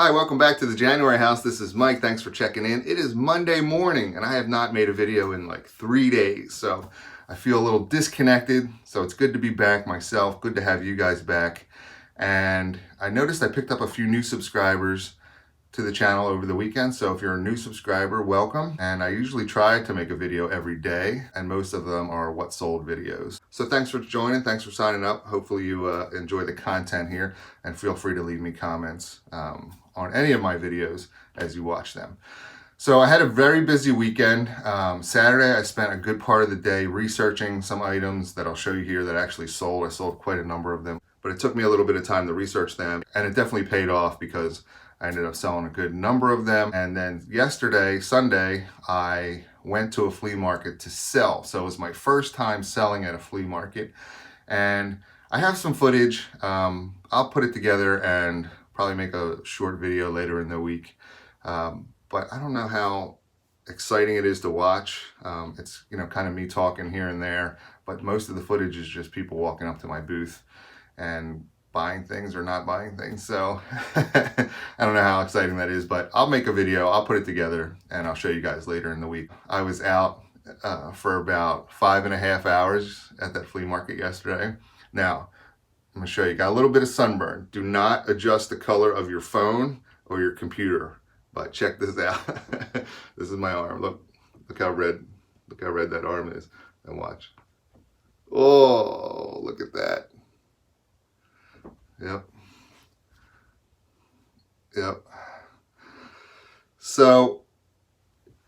Hi, welcome back to the January house. This is Mike. Thanks for checking in. It is Monday morning and I have not made a video in like 3 days. So I feel a little disconnected. So it's good to be back myself. Good to have you guys back. And I noticed I picked up a few new subscribers to the channel over the weekend. So if you're a new subscriber, welcome. And I usually try to make a video every day, and most of them are what sold videos. So thanks for joining. Thanks for signing up. Hopefully you enjoy the content here, and feel free to leave me comments on any of my videos as you watch them. So I had a very busy weekend. Saturday, I spent a good part of the day researching some items that I'll show you here that actually sold. I sold quite a number of them, but it took me a little bit of time to research them, and it definitely paid off because I ended up selling a good number of them. And then yesterday, Sunday, I went to a flea market to sell. So it was my first time selling at a flea market. And I have some footage. I'll put it together and probably make a short video later in the week. But I don't know how exciting it is to watch. It's, kind of me talking here and there, but most of the footage is just people walking up to my booth and buying things or not buying things. So I don't know how exciting that is, but I'll make a video, I'll put it together, and I'll show you guys later in the week. I was out for about 5.5 hours at that flea market yesterday. Now, I'm gonna show you, got a little bit of sunburn. Do not adjust the color of your phone or your computer, but check this out. This is my arm. Look how red that arm is. And watch. Oh, look at that. Yep. So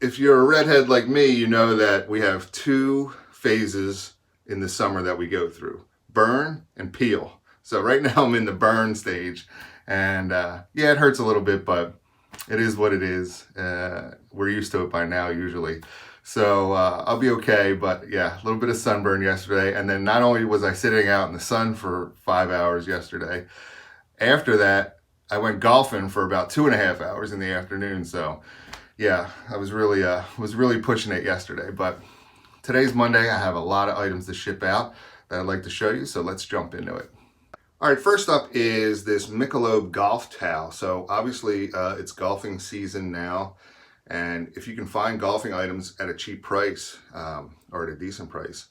if you're a redhead like me, you know that we have 2 phases in the summer that we go through: burn and peel. So right now I'm in the burn stage, and yeah, it hurts a little bit, but it is what it is. We're used to it by now usually. So I'll be okay, but yeah, a little bit of sunburn yesterday. And then not only was I sitting out in the sun for 5 hours yesterday, after that, I went golfing for about 2.5 hours in the afternoon. So yeah, I was really pushing it yesterday, but today's Monday. I have a lot of items to ship out that I'd like to show you. So let's jump into it. All right, first up is this Michelob golf towel. So obviously it's golfing season now. And if you can find golfing items at a cheap price or at a decent price,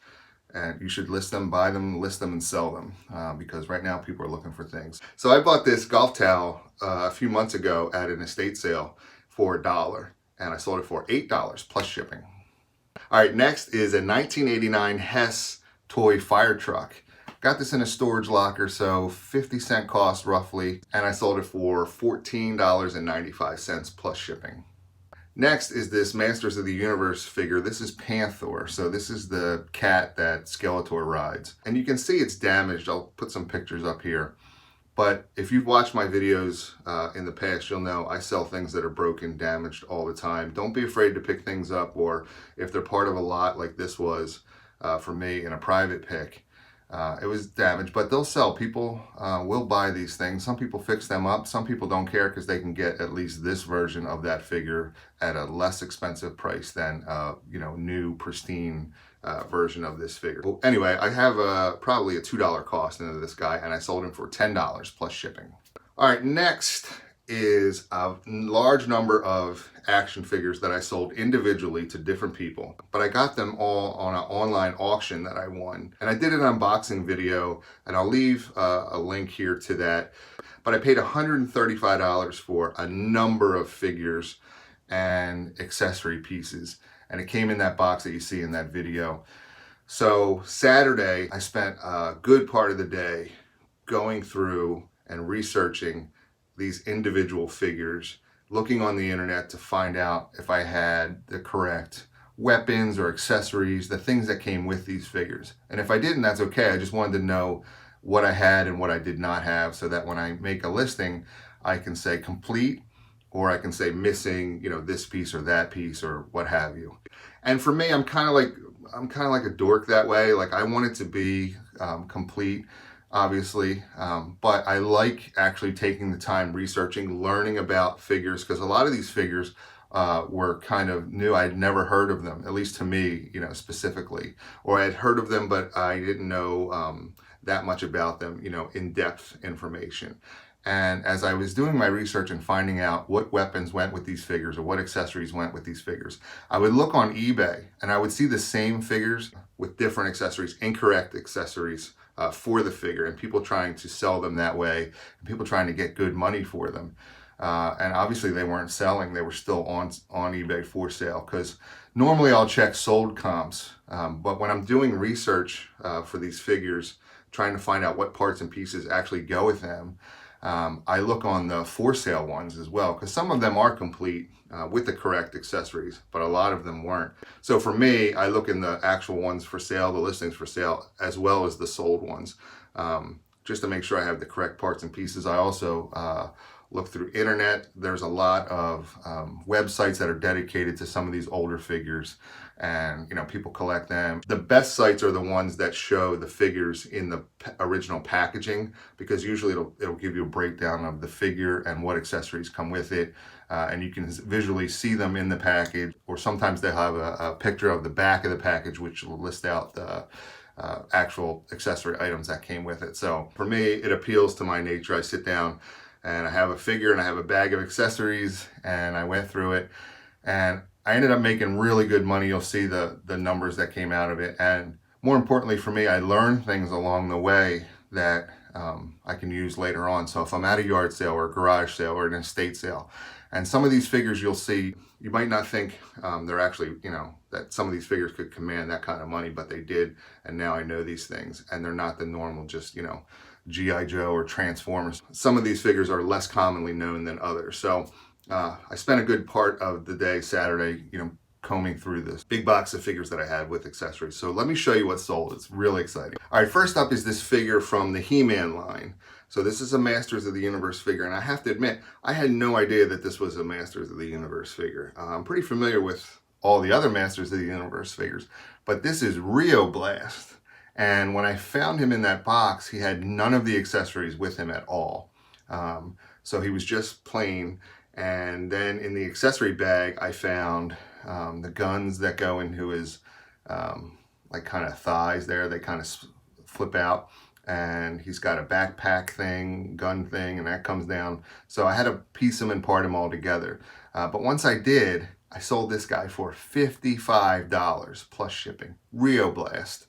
and you should list them, buy them, list them, and sell them because right now people are looking for things. So I bought this golf towel a few months ago at an estate sale for $1, and I sold it for $8 plus shipping. All right, next is a 1989 Hess toy Firetruck. Got this in a storage locker, so 50-cent cost roughly, and I sold it for $14.95 plus shipping. Next is this Masters of the Universe figure. This is Panther. So this is the cat that Skeletor rides. And you can see it's damaged. I'll put some pictures up here. But if you've watched my videos in the past, you'll know I sell things that are broken, damaged all the time. Don't be afraid to pick things up, or if they're part of a lot like this was for me in a private pick. It was damaged, but they'll sell. People will buy these things. Some people fix them up. Some people don't care because they can get at least this version of that figure at a less expensive price than new pristine version of this figure. Well, anyway, I have probably a $2 cost into this guy, and I sold him for $10 plus shipping. All right, next is a large number of action figures that I sold individually to different people, but I got them all on an online auction that I won, and I did an unboxing video, and I'll leave a link here to that. But I paid $135 for a number of figures and accessory pieces, and it came in that box that you see in that video. So Saturday, I spent a good part of the day going through and researching these individual figures, looking on the internet to find out if I had the correct weapons or accessories, the things that came with these figures. And if I didn't, that's okay. I just wanted to know what I had and what I did not have, so that when I make a listing, I can say complete, or I can say missing, this piece or that piece or what have you. And for me, I'm kind of like a dork that way. Like, I want it to be complete, obviously, but I like actually taking the time researching, learning about figures, because a lot of these figures were kind of new. I'd never heard of them, at least to me, specifically, or I had heard of them, but I didn't know that much about them, in-depth information. And as I was doing my research and finding out what weapons went with these figures or what accessories went with these figures, I would look on eBay and I would see the same figures with different accessories, incorrect accessories for the figure, and people trying to sell them that way, and people trying to get good money for them. And obviously they weren't selling, they were still on eBay for sale, because normally I'll check sold comps, but when I'm doing research for these figures, trying to find out what parts and pieces actually go with them, I look on the for sale ones as well, because some of them are complete with the correct accessories, but a lot of them weren't. So for me, I look in the actual ones for sale, the listings for sale, as well as the sold ones, just to make sure I have the correct parts and pieces. I also look through internet. There's a lot of websites that are dedicated to some of these older figures, and people collect them. The best sites are the ones that show the figures in the original packaging, because usually it'll give you a breakdown of the figure and what accessories come with it, and you can visually see them in the package, or sometimes they'll have a picture of the back of the package which will list out the actual accessory items that came with it. So for me, it appeals to my nature. I sit down and I have a figure and I have a bag of accessories, and I went through it, and I ended up making really good money. You'll see the numbers that came out of it. And more importantly for me, I learned things along the way that I can use later on. So if I'm at a yard sale or a garage sale or an estate sale, and some of these figures you'll see, you might not think they're actually, that some of these figures could command that kind of money, but they did. And now I know these things, and they're not the normal, just, G.I. Joe or Transformers. Some of these figures are less commonly known than others. So I spent a good part of the day Saturday, combing through this big box of figures that I had with accessories. So let me show you what's sold. It's really exciting. All right, first up is this figure from the He-Man line. So this is a Masters of the Universe figure, and I have to admit, I had no idea that this was a Masters of the Universe figure. I'm pretty familiar with all the other Masters of the Universe figures, but this is Rio Blast. And when I found him in that box, he had none of the accessories with him at all. So he was just plain. And then in the accessory bag, I found the guns that go into his like kind of thighs there. They kind of flip out. And he's got a backpack thing, gun thing, and that comes down. So I had to piece them and part them all together. But once I did, I sold this guy for $55 plus shipping. Rio Blast.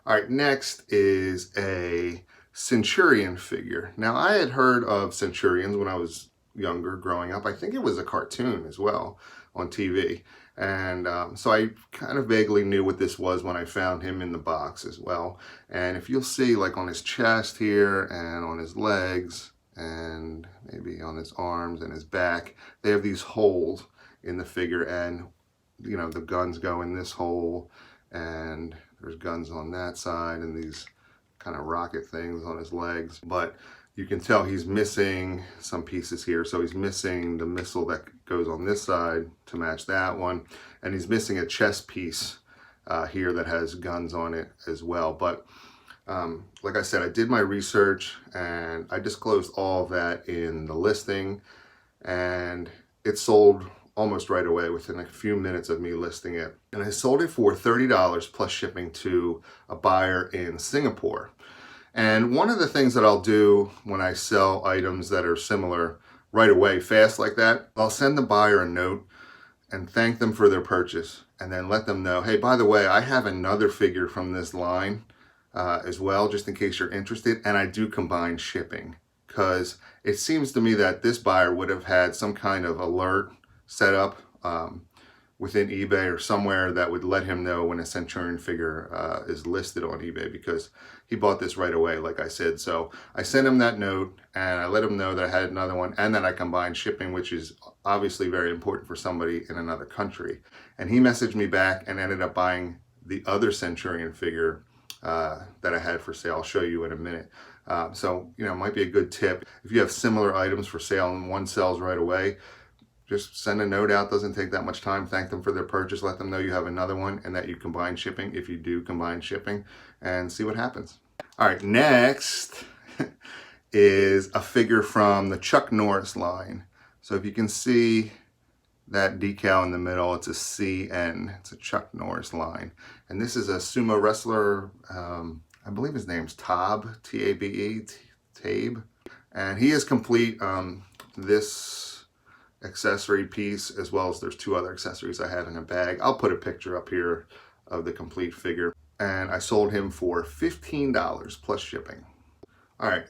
All right, next is a Centurion figure. Now, I had heard of Centurions when I was younger, growing up. I think it was a cartoon as well on TV. And so I kind of vaguely knew what this was when I found him in the box as well. And if you'll see, like on his chest here and on his legs and maybe on his arms and his back, they have these holes in the figure, and the guns go in this hole, and there's guns on that side and these kind of rocket things on his legs. But you can tell he's missing some pieces here. So he's missing the missile that goes on this side to match that one. And he's missing a chest piece here that has guns on it as well. But like I said, I did my research and I disclosed all of that in the listing, and it sold almost right away within a few minutes of me listing it. And I sold it for $30 plus shipping to a buyer in Singapore. And one of the things that I'll do when I sell items that are similar right away, fast like that, I'll send the buyer a note and thank them for their purchase, and then let them know, hey, by the way, I have another figure from this line as well, just in case you're interested. And I do combine shipping, because it seems to me that this buyer would have had some kind of alert set up within eBay or somewhere that would let him know when a Centurion figure is listed on eBay, because he bought this right away, like I said. So I sent him that note and I let him know that I had another one, and that I combined shipping, which is obviously very important for somebody in another country. And he messaged me back and ended up buying the other Centurion figure that I had for sale. I'll show you in a minute. So, it might be a good tip. If you have similar items for sale and one sells right away, just send a note out. Doesn't take that much time. Thank them for their purchase. Let them know you have another one and that you combine shipping, if you do combine shipping, and see what happens. All right, next is a figure from the Chuck Norris line. So if you can see that decal in the middle, it's a CN. It's a Chuck Norris line. And this is a sumo wrestler. I believe his name's Tab, T-A-B-E, Tabe. And he is complete. This accessory piece, as well as there's 2 other accessories I had in a bag. I'll put a picture up here of the complete figure. And I sold him for $15 plus shipping. All right,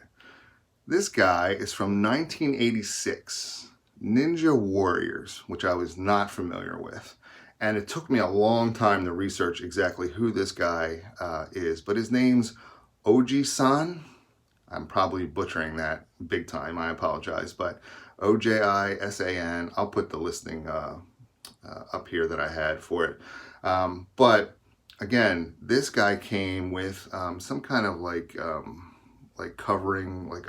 this guy is from 1986, Ninja Warriors, which I was not familiar with. And it took me a long time to research exactly who this guy is, but his name's Oji-san. I'm probably butchering that big time, I apologize, but Ojisan. I'll put the listing up here that I had for it. But again, this guy came with some kind of like covering, like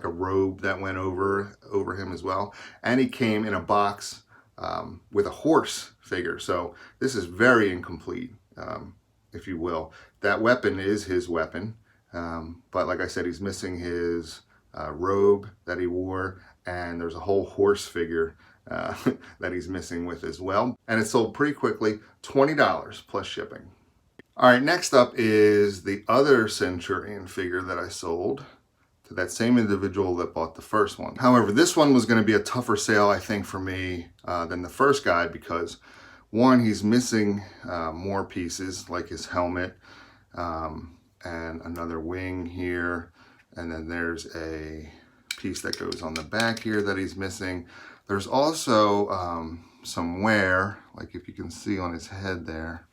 a robe that went over him as well, and he came in a box with a horse figure. So this is very incomplete, if you will. That weapon is his weapon, but like I said, he's missing his robe that he wore, and there's a whole horse figure that he's missing with as well. And it sold pretty quickly, $20 plus shipping. All right, next up is the other Centurion figure that I sold to that same individual that bought the first one. However, this one was going to be a tougher sale, I think, for me than the first guy, because one, he's missing more pieces, like his helmet and another wing here, and then there's a piece that goes on the back here that he's missing. There's also some wear, like if you can see on his head there.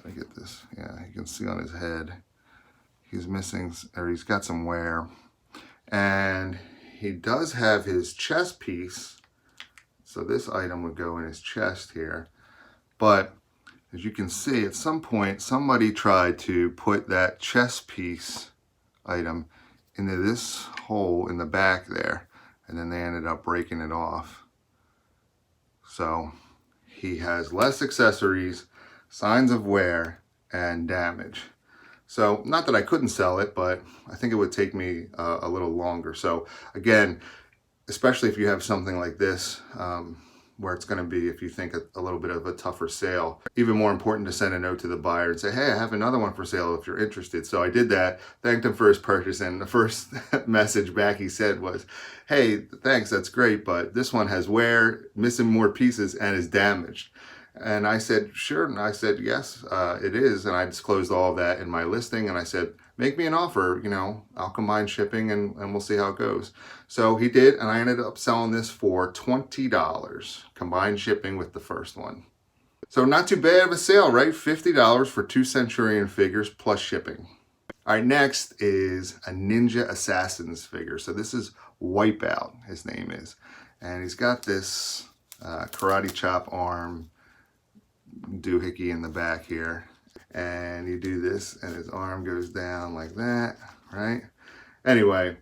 Trying to get this, yeah, you can see on his head he's missing, or he's got some wear, and he does have his chest piece, so this item would go in his chest here. But as you can see, at some point somebody tried to put that chest piece item into this hole in the back there, and then they ended up breaking it off. So he has less accessories, signs of wear, and damage. So not that I couldn't sell it, but I think it would take me a little longer. So again, especially if you have something like this, where it's going to be, if you think a little bit of a tougher sale, even more important to send a note to the buyer and say, hey, I have another one for sale if you're interested. So I did that, thanked him for his purchase, and the first message back he said was, hey, thanks, that's great, but this one has wear, missing more pieces, and is damaged. And I said, sure. And I said, yes, it is. And I disclosed all of that in my listing. And I said, make me an offer, you know, I'll combine shipping and we'll see how it goes. So he did. And I ended up selling this for $20, combined shipping with the first one. So not too bad of a sale, right? $50 for 2 Centurion figures plus shipping. All right, next is a Ninja Assassins figure. So this is Wipeout, his name is. And he's got this karate chop arm doohickey in the back here, and you do this and his arm goes down like that, right? Anyway,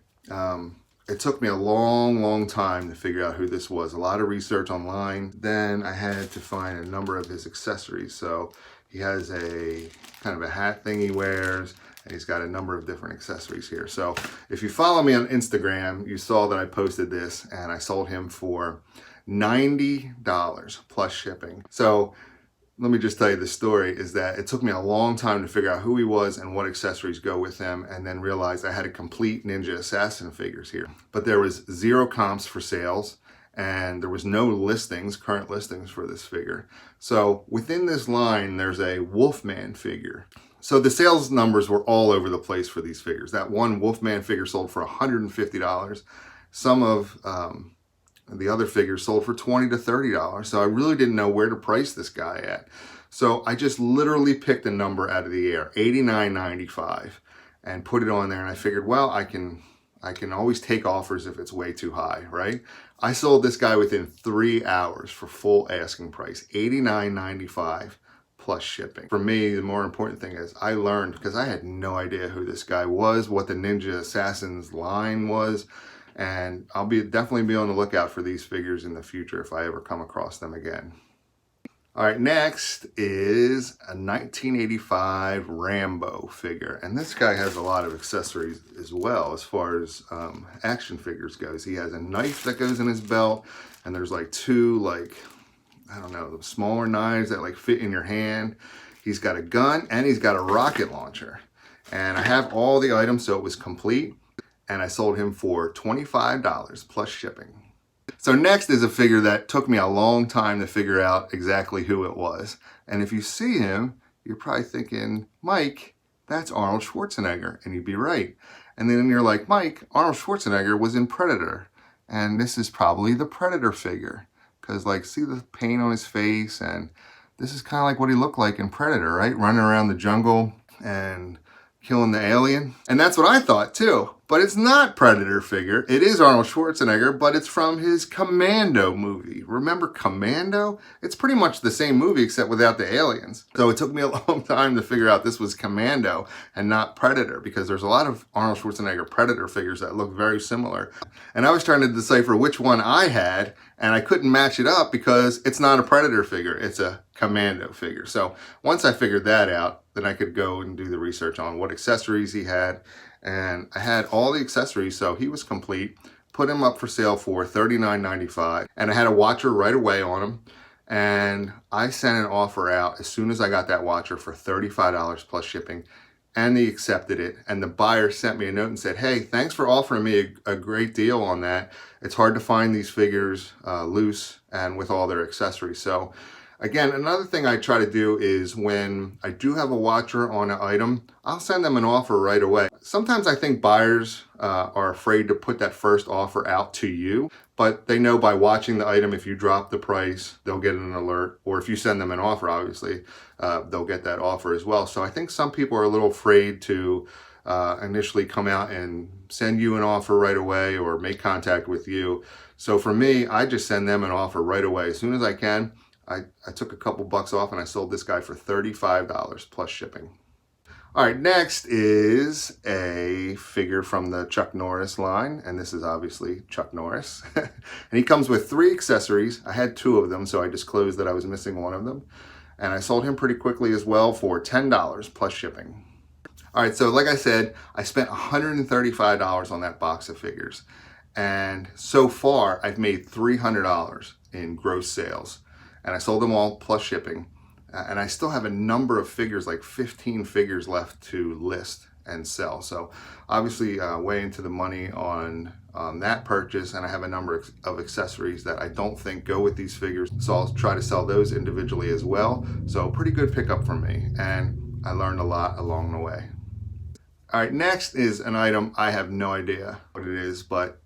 it took me a long time to figure out who this was. A lot of research online. Then I had to find a number of his accessories. So he has a kind of a hat thing he wears, and he's got a number of different accessories here. So if you follow me on Instagram, you saw that I posted this, and I sold him for $90 plus shipping. So let me just tell you the story, is that it took me a long time to figure out who he was and what accessories go with him, and then realized I had a complete Ninja Assassin figures here. But there was 0 comps for sales, and there was no listings, current listings for this figure. So within this line, there's a Wolfman figure. So the sales numbers were all over the place for these figures. That one Wolfman figure sold for $150. Some of the other figures sold for $20 to $30. So I really didn't know where to price this guy at. So I just literally picked a number out of the air, $89.95, and put it on there. And I figured, well, I can always take offers if it's way too high, right? I sold this guy within 3 hours for full asking price, $89.95 plus shipping. For me, the more important thing is I learned, because I had no idea who this guy was, what the Ninja Assassins line was. And I'll definitely be on the lookout for these figures in the future if I ever come across them again. All right, next is a 1985 Rambo figure. And this guy has a lot of accessories as well as far as action figures goes. He has a knife that goes in his belt, and there's like 2, like, I don't know, smaller knives that like fit in your hand. He's got a gun, and he's got a rocket launcher. And I have all the items, so it was complete. and I sold him for $25 plus shipping. So next is a figure that took me a long time to figure out exactly who it was. And if you see him, you're probably thinking, Mike, that's Arnold Schwarzenegger. And you'd be right. And then you're like, Mike, Arnold Schwarzenegger was in Predator. And this is probably the Predator figure. Because like, see the paint on his face, and this is kind of like what he looked like in Predator, right? Running around the jungle and killing the alien. And that's what I thought too. But it's not Predator figure. It is Arnold Schwarzenegger, but it's from his Commando movie. Remember Commando? It's pretty much the same movie except without the aliens. So it took me a long time to figure out this was Commando and not Predator, because there's a lot of Arnold Schwarzenegger Predator figures that look very similar. And I was trying to decipher which one I had, and I couldn't match it up because it's not a Predator figure, it's a Commando figure. So once I figured that out, then I could go and do the research on what accessories he had. And I had all the accessories, so he was complete. Put him up for sale for $39.95, and I had a watcher right away on him. And I sent an offer out as soon as I got that watcher for $35 plus shipping, and they accepted it. And the buyer sent me a note and said, hey, thanks for offering me a great deal on that. It's hard to find these figures loose and with all their accessories. So again, another thing I try to do is when I do have a watcher on an item, I'll send them an offer right away. Sometimes I think buyers are afraid to put that first offer out to you, but they know by watching the item, if you drop the price, they'll get an alert. Or if you send them an offer, obviously, they'll get that offer as well. So I think some people are a little afraid to initially come out and send you an offer right away or make contact with you. So for me, I just send them an offer right away. As soon as I can, I took a couple bucks off and I sold this guy for $35 plus shipping. All right, next is a figure from the Chuck Norris line, and this is obviously Chuck Norris. And he comes with 3 accessories. I had 2 of them, so I disclosed that I was missing one of them. And I sold him pretty quickly as well for $10 plus shipping. All right, so like I said, I spent $135 on that box of figures. And so far, I've made $300 in gross sales. And I sold them all plus shipping. And I still have a number of figures, like 15 figures left to list and sell. So obviously way into the money on that purchase. And I have a number of accessories that I don't think go with these figures. So I'll try to sell those individually as well. So pretty good pickup for me. And I learned a lot along the way. All right, next is an item I have no idea what it is, but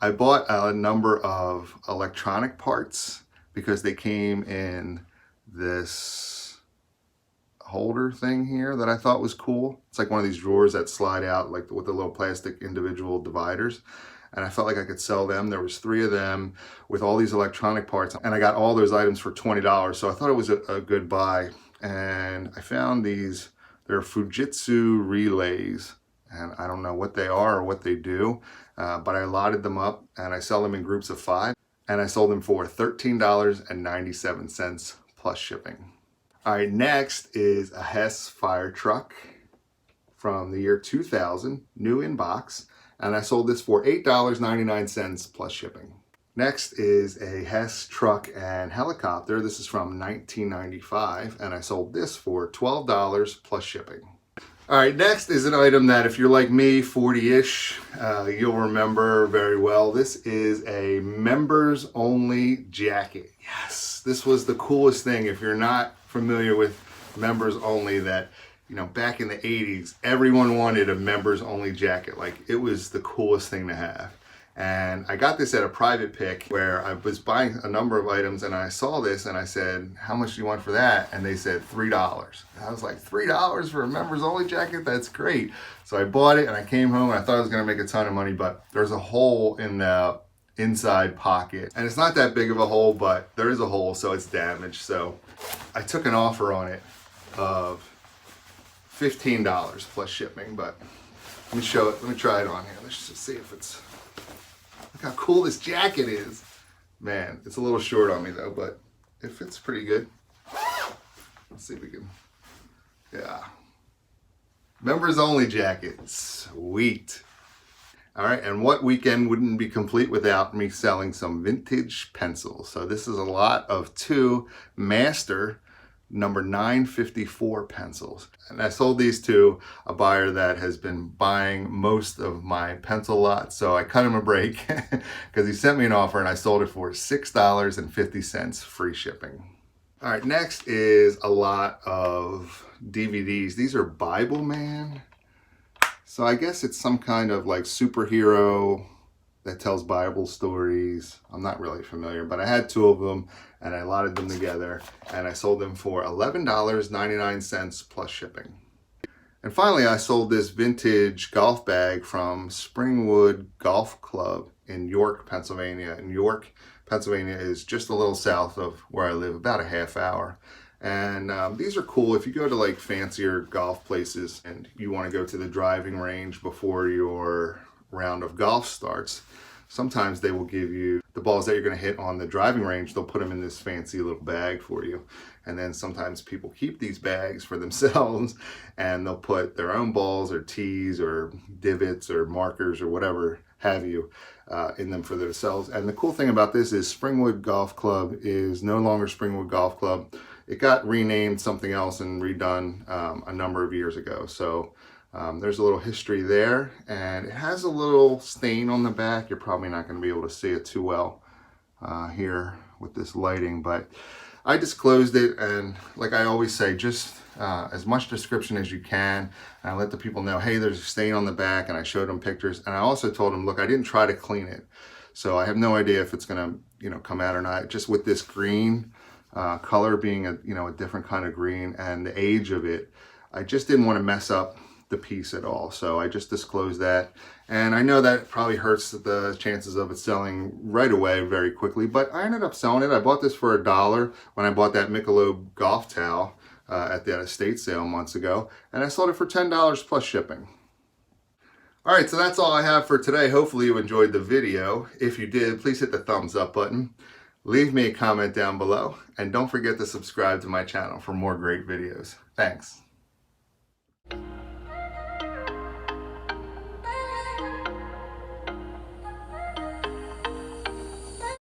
I bought a number of electronic parts because they came in this holder thing here that I thought was cool. It's like one of these drawers that slide out like with the little plastic individual dividers. And I felt like I could sell them. There was 3 of them with all these electronic parts, and I got all those items for $20. So I thought it was a good buy. And I found these, they're Fujitsu Relays. And I don't know what they are or what they do, but I allotted them up and I sell them in groups of 5. And I sold them for $13.97 plus shipping. All right, next is a Hess Firetruck from the year 2000, new in box. And I sold this for $8.99 plus shipping. Next is a Hess truck and helicopter. This is from 1995, and I sold this for $12 plus shipping. All right, next is an item that if you're like me, 40-ish, you'll remember very well. This is a members only jacket. Yes, this was the coolest thing. If you're not familiar with members only, that, you know, back in the 80s, everyone wanted a members only jacket. Like, it was the coolest thing to have. And I got this at a private pick where I was buying a number of items, and I saw this and I said, how much do you want for that? And they said $3. And I was like, $3 for a members only jacket? That's great. So I bought it and I came home and I thought I was gonna make a ton of money, but there's a hole in the inside pocket. And it's not that big of a hole, but there is a hole, so it's damaged. So I took an offer on it of $15 plus shipping, but let me show it, let me try it on here. Let's just see if it's, look how cool this jacket is. Man, it's a little short on me though, but it fits pretty good. Let's see if we can, yeah. Members only jacket, sweet. All right, and what weekend wouldn't be complete without me selling some vintage pencils? So this is a lot of 2 master number 954 pencils. And I sold these to a buyer that has been buying most of my pencil lot. So I cut him a break because he sent me an offer and I sold it for $6.50 free shipping. All right, next is a lot of DVDs. These are Bible Man. So I guess it's some kind of like superhero that tells Bible stories. I'm not really familiar, but I had 2 of them and I lotted them together and I sold them for $11.99 plus shipping. And finally, I sold this vintage golf bag from Springwood Golf Club in York, Pennsylvania. And York, Pennsylvania is just a little south of where I live, about a half hour. And these are cool if you go to like fancier golf places and you want to go to the driving range before your round of golf starts. Sometimes they will give you the balls that you're going to hit on the driving range. They'll put them in this fancy little bag for you. And then sometimes people keep these bags for themselves and they'll put their own balls or tees or divots or markers or whatever have you in them for themselves. And the cool thing about this is Springwood Golf Club is no longer Springwood Golf Club. It got renamed something else and redone a number of years ago. So there's a little history there, and it has a little stain on the back. You're probably not going to be able to see it too well here with this lighting, but I disclosed it, and like I always say, just as much description as you can. And I let the people know, hey, there's a stain on the back, and I showed them pictures, and I also told them, look, I didn't try to clean it, so I have no idea if it's going to come out or not. Just with this green color being a different kind of green and the age of it, I just didn't want to mess up the piece at all. So I just disclosed that. And I know that probably hurts the chances of it selling right away very quickly, but I ended up selling it. I bought this for $1 when I bought that Michelob golf towel at that estate sale months ago. And I sold it for $10 plus shipping. All right, so that's all I have for today. Hopefully you enjoyed the video. If you did, please hit the thumbs up button. Leave me a comment down below. And don't forget to subscribe to my channel for more great videos. Thanks.